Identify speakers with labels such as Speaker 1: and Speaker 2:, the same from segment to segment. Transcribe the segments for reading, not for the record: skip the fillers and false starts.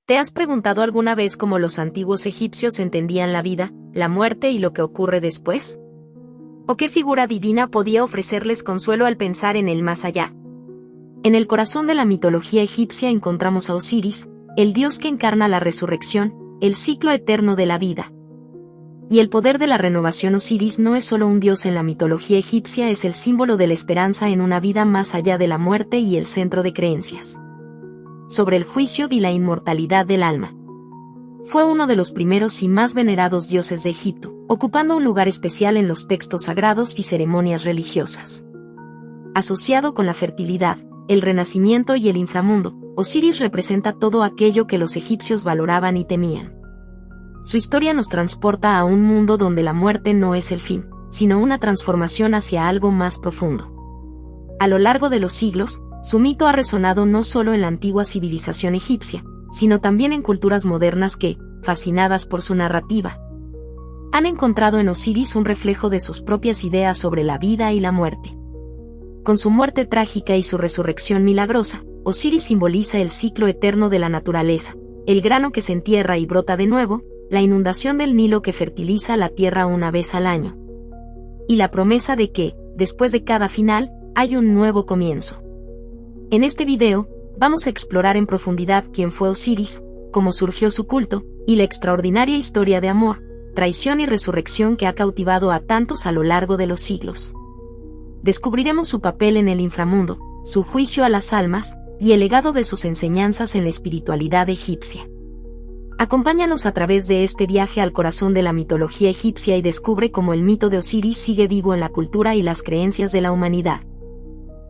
Speaker 1: ¿Te has preguntado alguna vez cómo los antiguos egipcios entendían la vida, la muerte y lo que ocurre después? ¿O qué figura divina podía ofrecerles consuelo al pensar en el más allá? En el corazón de la mitología egipcia encontramos a Osiris, el dios que encarna la resurrección, el ciclo eterno de la vida. Y el poder de la renovación. Osiris no es solo un dios en la mitología egipcia, es el símbolo de la esperanza en una vida más allá de la muerte y el centro de creencias sobre el juicio y la inmortalidad del alma. Fue uno de los primeros y más venerados dioses de Egipto, ocupando un lugar especial en los textos sagrados y ceremonias religiosas. Asociado con la fertilidad, el renacimiento y el inframundo, Osiris representa todo aquello que los egipcios valoraban y temían. Su historia nos transporta a un mundo donde la muerte no es el fin, sino una transformación hacia algo más profundo. A lo largo de los siglos, su mito ha resonado no solo en la antigua civilización egipcia, sino también en culturas modernas que, fascinadas por su narrativa, han encontrado en Osiris un reflejo de sus propias ideas sobre la vida y la muerte. Con su muerte trágica y su resurrección milagrosa, Osiris simboliza el ciclo eterno de la naturaleza, el grano que se entierra y brota de nuevo, la inundación del Nilo que fertiliza la tierra una vez al año, y la promesa de que, después de cada final, hay un nuevo comienzo. En este video, vamos a explorar en profundidad quién fue Osiris, cómo surgió su culto, y la extraordinaria historia de amor, traición y resurrección que ha cautivado a tantos a lo largo de los siglos. Descubriremos su papel en el inframundo, su juicio a las almas, y el legado de sus enseñanzas en la espiritualidad egipcia. Acompáñanos a través de este viaje al corazón de la mitología egipcia y descubre cómo el mito de Osiris sigue vivo en la cultura y las creencias de la humanidad.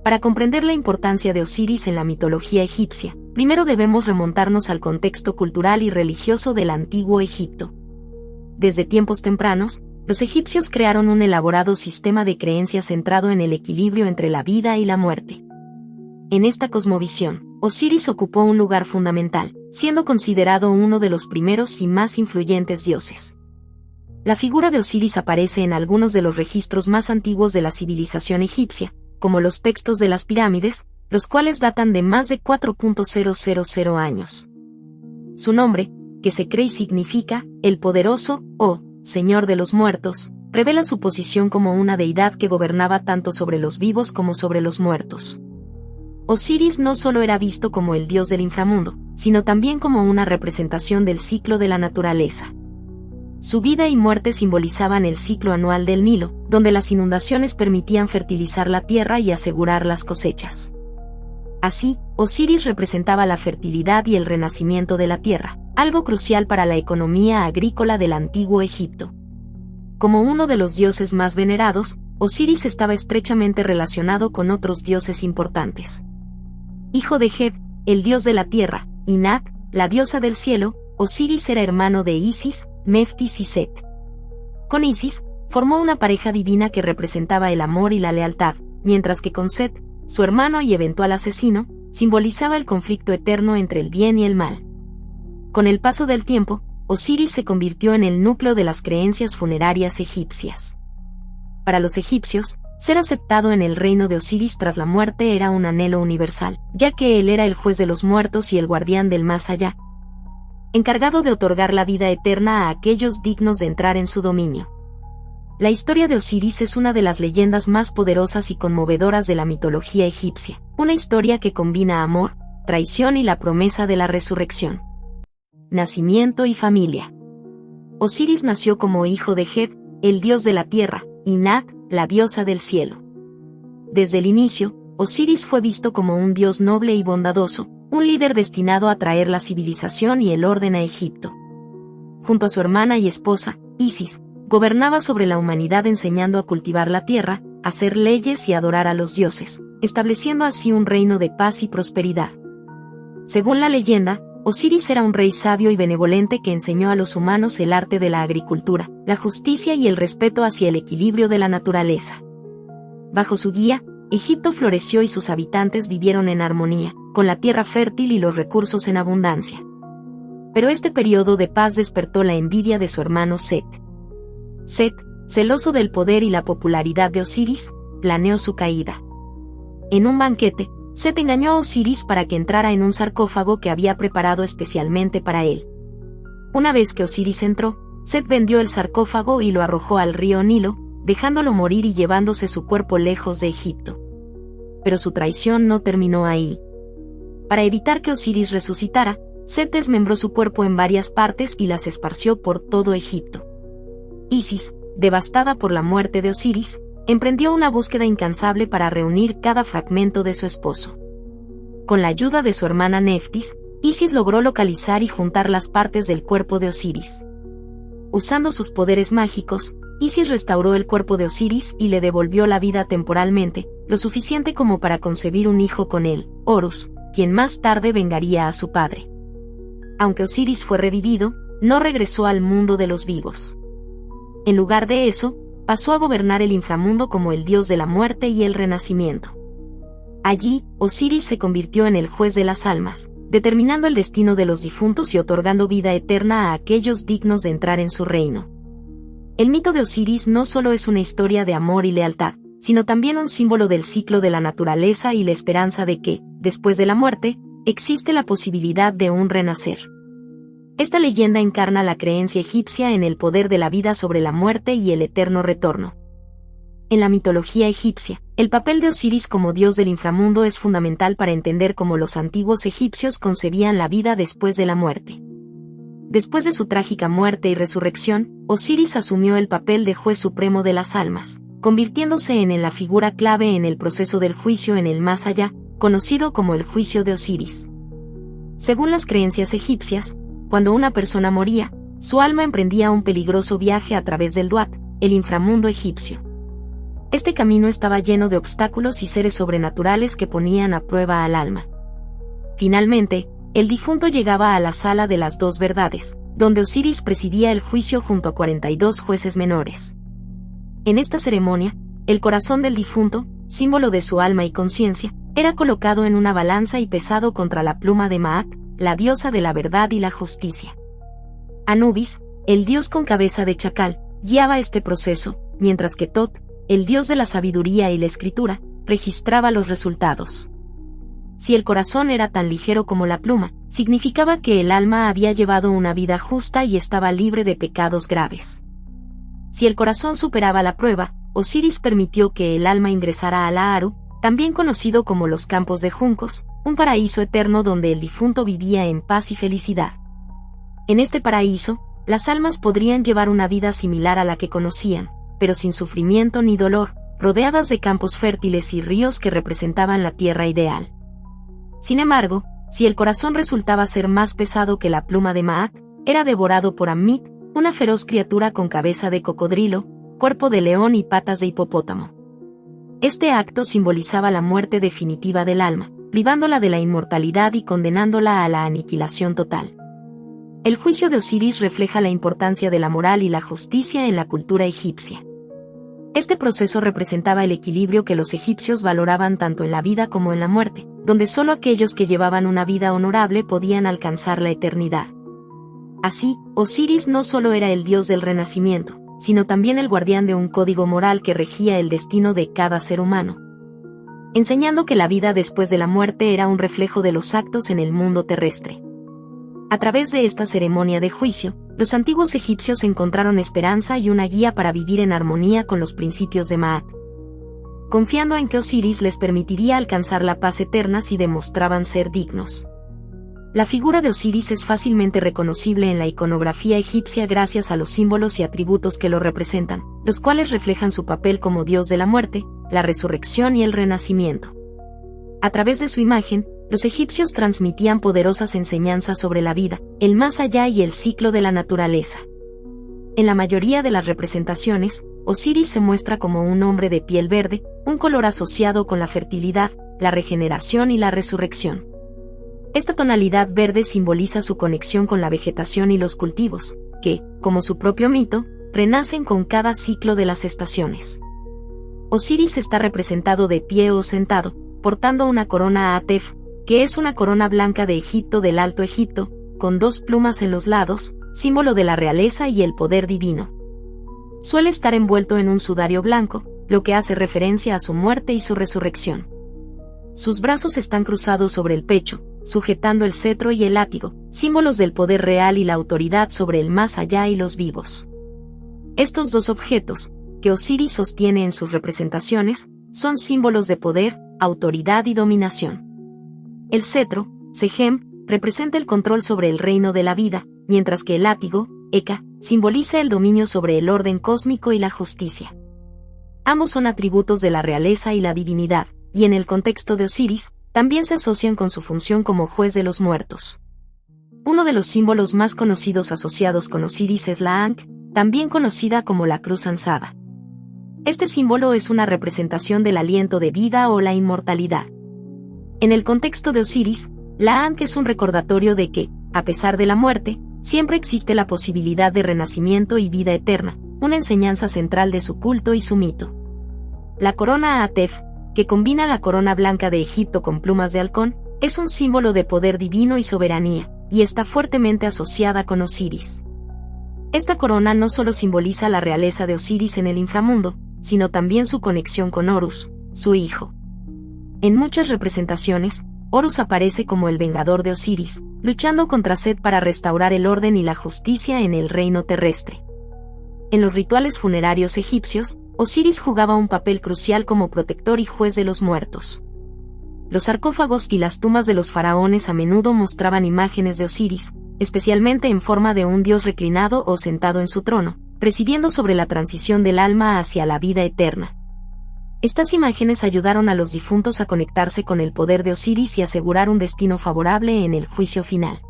Speaker 1: Para comprender la importancia de Osiris en la mitología egipcia, primero debemos remontarnos al contexto cultural y religioso del antiguo Egipto. Desde tiempos tempranos, los egipcios crearon un elaborado sistema de creencias centrado en el equilibrio entre la vida y la muerte. En esta cosmovisión, Osiris ocupó un lugar fundamental, siendo considerado uno de los primeros y más influyentes dioses. La figura de Osiris aparece en algunos de los registros más antiguos de la civilización egipcia, como los textos de las pirámides, los cuales datan de más de 4.000 años. Su nombre, que se cree y significa el poderoso o Señor de los muertos, revela su posición como una deidad que gobernaba tanto sobre los vivos como sobre los muertos. Osiris no solo era visto como el dios del inframundo, sino también como una representación del ciclo de la naturaleza. Su vida y muerte simbolizaban el ciclo anual del Nilo, donde las inundaciones permitían fertilizar la tierra y asegurar las cosechas. Así, Osiris representaba la fertilidad y el renacimiento de la tierra, algo crucial para la economía agrícola del antiguo Egipto. Como uno de los dioses más venerados, Osiris estaba estrechamente relacionado con otros dioses importantes. Hijo de Geb, el dios de la tierra, y Nat, la diosa del cielo, Osiris era hermano de Isis, Meftis y Set. Con Isis, formó una pareja divina que representaba el amor y la lealtad, mientras que con Set, su hermano y eventual asesino, simbolizaba el conflicto eterno entre el bien y el mal. Con el paso del tiempo, Osiris se convirtió en el núcleo de las creencias funerarias egipcias. Para los egipcios, ser aceptado en el reino de Osiris tras la muerte era un anhelo universal, ya que él era el juez de los muertos y el guardián del más allá, encargado de otorgar la vida eterna a aquellos dignos de entrar en su dominio. La historia de Osiris es una de las leyendas más poderosas y conmovedoras de la mitología egipcia, una historia que combina amor, traición y la promesa de la resurrección. Nacimiento y familia. Osiris nació como hijo de Geb, el dios de la tierra, y Nat, la diosa del cielo. Desde el inicio, Osiris fue visto como un dios noble y bondadoso, un líder destinado a traer la civilización y el orden a Egipto. Junto a su hermana y esposa, Isis, gobernaba sobre la humanidad enseñando a cultivar la tierra, a hacer leyes y adorar a los dioses, estableciendo así un reino de paz y prosperidad. Según la leyenda, Osiris era un rey sabio y benevolente que enseñó a los humanos el arte de la agricultura, la justicia y el respeto hacia el equilibrio de la naturaleza. Bajo su guía, Egipto floreció y sus habitantes vivieron en armonía, con la tierra fértil y los recursos en abundancia. Pero este periodo de paz despertó la envidia de su hermano Set. Set, celoso del poder y la popularidad de Osiris, planeó su caída. En un banquete, Set engañó a Osiris para que entrara en un sarcófago que había preparado especialmente para él. Una vez que Osiris entró, Set vendió el sarcófago y lo arrojó al río Nilo, dejándolo morir y llevándose su cuerpo lejos de Egipto. Pero su traición no terminó ahí. Para evitar que Osiris resucitara, Set desmembró su cuerpo en varias partes y las esparció por todo Egipto. Isis, devastada por la muerte de Osiris, emprendió una búsqueda incansable para reunir cada fragmento de su esposo. Con la ayuda de su hermana Neftis, Isis logró localizar y juntar las partes del cuerpo de Osiris. Usando sus poderes mágicos, Isis restauró el cuerpo de Osiris y le devolvió la vida temporalmente, lo suficiente como para concebir un hijo con él, Horus, quien más tarde vengaría a su padre. Aunque Osiris fue revivido, no regresó al mundo de los vivos. En lugar de eso, pasó a gobernar el inframundo como el dios de la muerte y el renacimiento. Allí, Osiris se convirtió en el juez de las almas, determinando el destino de los difuntos y otorgando vida eterna a aquellos dignos de entrar en su reino. El mito de Osiris no solo es una historia de amor y lealtad, sino también un símbolo del ciclo de la naturaleza y la esperanza de que, después de la muerte, existe la posibilidad de un renacer. Esta leyenda encarna la creencia egipcia en el poder de la vida sobre la muerte y el eterno retorno. En la mitología egipcia, el papel de Osiris como dios del inframundo es fundamental para entender cómo los antiguos egipcios concebían la vida después de la muerte. Después de su trágica muerte y resurrección, Osiris asumió el papel de juez supremo de las almas, convirtiéndose en la figura clave en el proceso del juicio en el más allá, conocido como el juicio de Osiris. Según las creencias egipcias, cuando una persona moría, su alma emprendía un peligroso viaje a través del Duat, el inframundo egipcio. Este camino estaba lleno de obstáculos y seres sobrenaturales que ponían a prueba al alma. Finalmente, el difunto llegaba a la sala de las dos verdades, donde Osiris presidía el juicio junto a 42 jueces menores. En esta ceremonia, el corazón del difunto, símbolo de su alma y conciencia, era colocado en una balanza y pesado contra la pluma de Maat, la diosa de la verdad y la justicia. Anubis, el dios con cabeza de chacal, guiaba este proceso, mientras que Tot, el dios de la sabiduría y la escritura, registraba los resultados. Si el corazón era tan ligero como la pluma, significaba que el alma había llevado una vida justa y estaba libre de pecados graves. Si el corazón superaba la prueba, Osiris permitió que el alma ingresara a la Aru, también conocido como los campos de juncos, un paraíso eterno donde el difunto vivía en paz y felicidad. En este paraíso, las almas podrían llevar una vida similar a la que conocían, pero sin sufrimiento ni dolor, rodeadas de campos fértiles y ríos que representaban la tierra ideal. Sin embargo, si el corazón resultaba ser más pesado que la pluma de Maat, era devorado por Ammit, una feroz criatura con cabeza de cocodrilo, cuerpo de león y patas de hipopótamo. Este acto simbolizaba la muerte definitiva del alma, privándola de la inmortalidad y condenándola a la aniquilación total. El juicio de Osiris refleja la importancia de la moral y la justicia en la cultura egipcia. Este proceso representaba el equilibrio que los egipcios valoraban tanto en la vida como en la muerte, donde solo aquellos que llevaban una vida honorable podían alcanzar la eternidad. Así, Osiris no solo era el dios del renacimiento, sino también el guardián de un código moral que regía el destino de cada ser humano, enseñando que la vida después de la muerte era un reflejo de los actos en el mundo terrestre. A través de esta ceremonia de juicio, los antiguos egipcios encontraron esperanza y una guía para vivir en armonía con los principios de Maat, confiando en que Osiris les permitiría alcanzar la paz eterna si demostraban ser dignos. La figura de Osiris es fácilmente reconocible en la iconografía egipcia gracias a los símbolos y atributos que lo representan, los cuales reflejan su papel como dios de la muerte, la resurrección y el renacimiento. A través de su imagen, los egipcios transmitían poderosas enseñanzas sobre la vida, el más allá y el ciclo de la naturaleza. En la mayoría de las representaciones, Osiris se muestra como un hombre de piel verde, un color asociado con la fertilidad, la regeneración y la resurrección. Esta tonalidad verde simboliza su conexión con la vegetación y los cultivos, que, como su propio mito, renacen con cada ciclo de las estaciones. Osiris está representado de pie o sentado, portando una corona Atef, que es una corona blanca de Egipto del Alto Egipto, con 2 plumas en los lados, símbolo de la realeza y el poder divino. Suele estar envuelto en un sudario blanco, lo que hace referencia a su muerte y su resurrección. Sus brazos están cruzados sobre el pecho, sujetando el cetro y el látigo, símbolos del poder real y la autoridad sobre el más allá y los vivos. Estos dos objetos, que Osiris sostiene en sus representaciones, son símbolos de poder, autoridad y dominación. El cetro, Sehem, representa el control sobre el reino de la vida, mientras que el látigo, Eka, simboliza el dominio sobre el orden cósmico y la justicia. Ambos son atributos de la realeza y la divinidad, y en el contexto de Osiris, también se asocian con su función como juez de los muertos. Uno de los símbolos más conocidos asociados con Osiris es la Ankh, también conocida como la cruz ansada. Este símbolo es una representación del aliento de vida o la inmortalidad. En el contexto de Osiris, la Ankh es un recordatorio de que, a pesar de la muerte, siempre existe la posibilidad de renacimiento y vida eterna, una enseñanza central de su culto y su mito. La corona Atef, que combina la corona blanca de Egipto con plumas de halcón, es un símbolo de poder divino y soberanía, y está fuertemente asociada con Osiris. Esta corona no solo simboliza la realeza de Osiris en el inframundo, sino también su conexión con Horus, su hijo. En muchas representaciones, Horus aparece como el vengador de Osiris, luchando contra Set para restaurar el orden y la justicia en el reino terrestre. En los rituales funerarios egipcios, Osiris jugaba un papel crucial como protector y juez de los muertos. Los sarcófagos y las tumbas de los faraones a menudo mostraban imágenes de Osiris, especialmente en forma de un dios reclinado o sentado en su trono, presidiendo sobre la transición del alma hacia la vida eterna. Estas imágenes ayudaron a los difuntos a conectarse con el poder de Osiris y asegurar un destino favorable en el juicio final.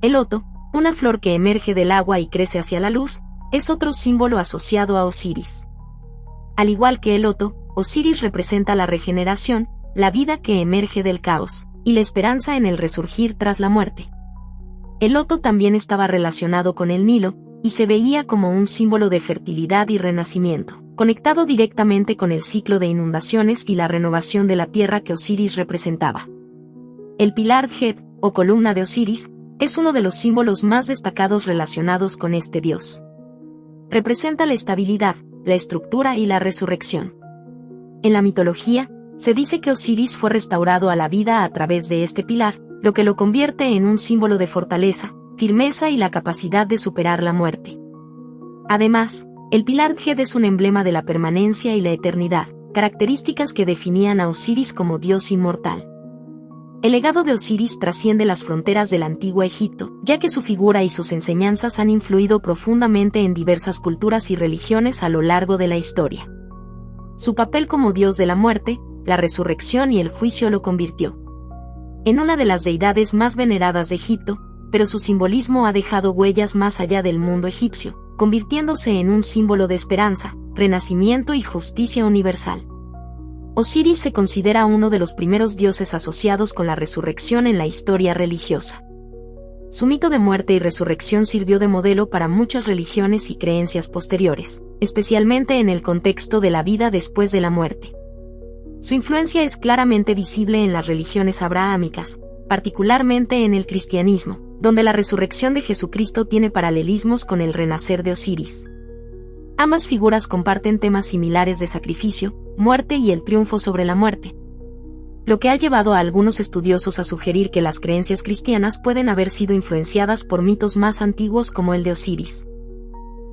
Speaker 1: El loto, una flor que emerge del agua y crece hacia la luz, es otro símbolo asociado a Osiris. Al igual que el loto, Osiris representa la regeneración, la vida que emerge del caos, y la esperanza en el resurgir tras la muerte. El loto también estaba relacionado con el Nilo, y se veía como un símbolo de fertilidad y renacimiento, conectado directamente con el ciclo de inundaciones y la renovación de la tierra que Osiris representaba. El pilar Het, o columna de Osiris, es uno de los símbolos más destacados relacionados con este dios. Representa la estabilidad, la estructura y la resurrección. En la mitología, se dice que Osiris fue restaurado a la vida a través de este pilar, lo que lo convierte en un símbolo de fortaleza, firmeza y la capacidad de superar la muerte. Además, el pilar Het es un emblema de la permanencia y la eternidad, características que definían a Osiris como dios inmortal. El legado de Osiris trasciende las fronteras del antiguo Egipto, ya que su figura y sus enseñanzas han influido profundamente en diversas culturas y religiones a lo largo de la historia. Su papel como dios de la muerte, la resurrección y el juicio lo convirtió en una de las deidades más veneradas de Egipto, pero su simbolismo ha dejado huellas más allá del mundo egipcio, convirtiéndose en un símbolo de esperanza, renacimiento y justicia universal. Osiris se considera uno de los primeros dioses asociados con la resurrección en la historia religiosa. Su mito de muerte y resurrección sirvió de modelo para muchas religiones y creencias posteriores, especialmente en el contexto de la vida después de la muerte. Su influencia es claramente visible en las religiones abrahámicas, particularmente en el cristianismo, donde la resurrección de Jesucristo tiene paralelismos con el renacer de Osiris. Ambas figuras comparten temas similares de sacrificio, muerte y el triunfo sobre la muerte, lo que ha llevado a algunos estudiosos a sugerir que las creencias cristianas pueden haber sido influenciadas por mitos más antiguos como el de Osiris.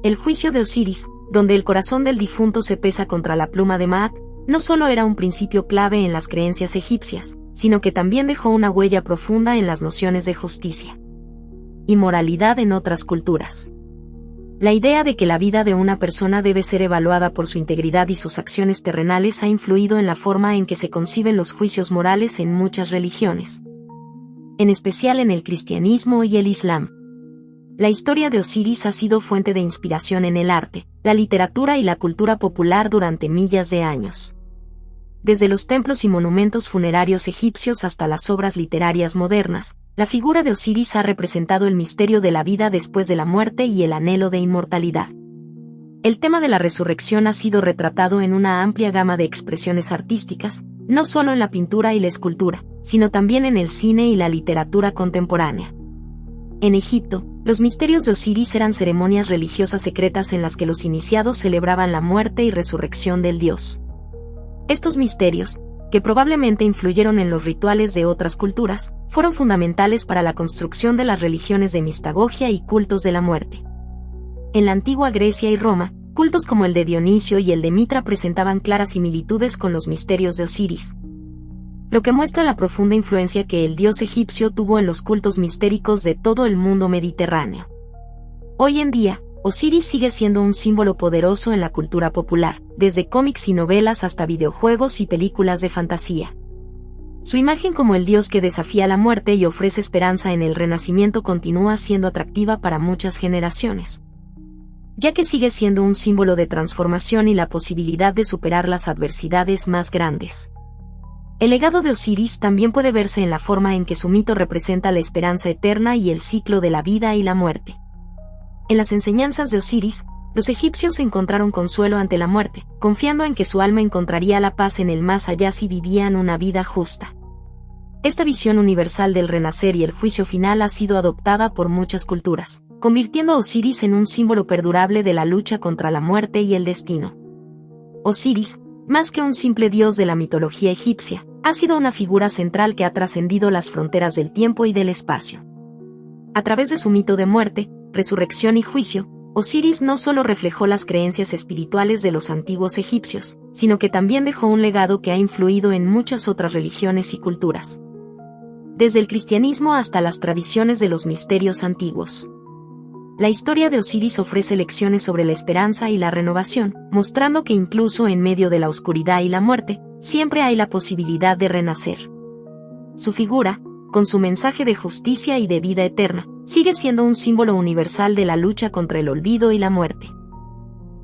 Speaker 1: El juicio de Osiris, donde el corazón del difunto se pesa contra la pluma de Maat, no solo era un principio clave en las creencias egipcias, sino que también dejó una huella profunda en las nociones de justicia y moralidad en otras culturas. La idea de que la vida de una persona debe ser evaluada por su integridad y sus acciones terrenales ha influido en la forma en que se conciben los juicios morales en muchas religiones, en especial en el cristianismo y el islam. La historia de Osiris ha sido fuente de inspiración en el arte, la literatura y la cultura popular durante miles de años. Desde los templos y monumentos funerarios egipcios hasta las obras literarias modernas, la figura de Osiris ha representado el misterio de la vida después de la muerte y el anhelo de inmortalidad. El tema de la resurrección ha sido retratado en una amplia gama de expresiones artísticas, no solo en la pintura y la escultura, sino también en el cine y la literatura contemporánea. En Egipto, los misterios de Osiris eran ceremonias religiosas secretas en las que los iniciados celebraban la muerte y resurrección del dios. Estos misterios, que probablemente influyeron en los rituales de otras culturas, fueron fundamentales para la construcción de las religiones de mistagogia y cultos de la muerte. En la antigua Grecia y Roma, cultos como el de Dionisio y el de Mitra presentaban claras similitudes con los misterios de Osiris, lo que muestra la profunda influencia que el dios egipcio tuvo en los cultos mistéricos de todo el mundo mediterráneo. Hoy en día, Osiris sigue siendo un símbolo poderoso en la cultura popular, desde cómics y novelas hasta videojuegos y películas de fantasía. Su imagen como el dios que desafía la muerte y ofrece esperanza en el renacimiento continúa siendo atractiva para muchas generaciones, ya que sigue siendo un símbolo de transformación y la posibilidad de superar las adversidades más grandes. El legado de Osiris también puede verse en la forma en que su mito representa la esperanza eterna y el ciclo de la vida y la muerte. En las enseñanzas de Osiris, los egipcios encontraron consuelo ante la muerte, confiando en que su alma encontraría la paz en el más allá si vivían una vida justa. Esta visión universal del renacer y el juicio final ha sido adoptada por muchas culturas, convirtiendo a Osiris en un símbolo perdurable de la lucha contra la muerte y el destino. Osiris, más que un simple dios de la mitología egipcia, ha sido una figura central que ha trascendido las fronteras del tiempo y del espacio. A través de su mito de muerte, resurrección y juicio, Osiris no solo reflejó las creencias espirituales de los antiguos egipcios, sino que también dejó un legado que ha influido en muchas otras religiones y culturas, desde el cristianismo hasta las tradiciones de los misterios antiguos. La historia de Osiris ofrece lecciones sobre la esperanza y la renovación, mostrando que incluso en medio de la oscuridad y la muerte, siempre hay la posibilidad de renacer. Su figura, con su mensaje de justicia y de vida eterna, sigue siendo un símbolo universal de la lucha contra el olvido y la muerte.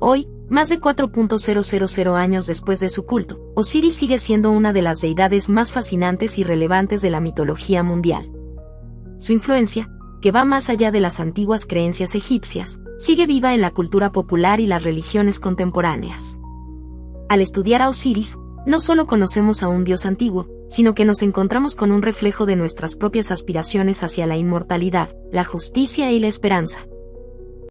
Speaker 1: Hoy, más de 4.000 años después de su culto, Osiris sigue siendo una de las deidades más fascinantes y relevantes de la mitología mundial. Su influencia, que va más allá de las antiguas creencias egipcias, sigue viva en la cultura popular y las religiones contemporáneas. Al estudiar a Osiris, no solo conocemos a un dios antiguo, sino que nos encontramos con un reflejo de nuestras propias aspiraciones hacia la inmortalidad, la justicia y la esperanza.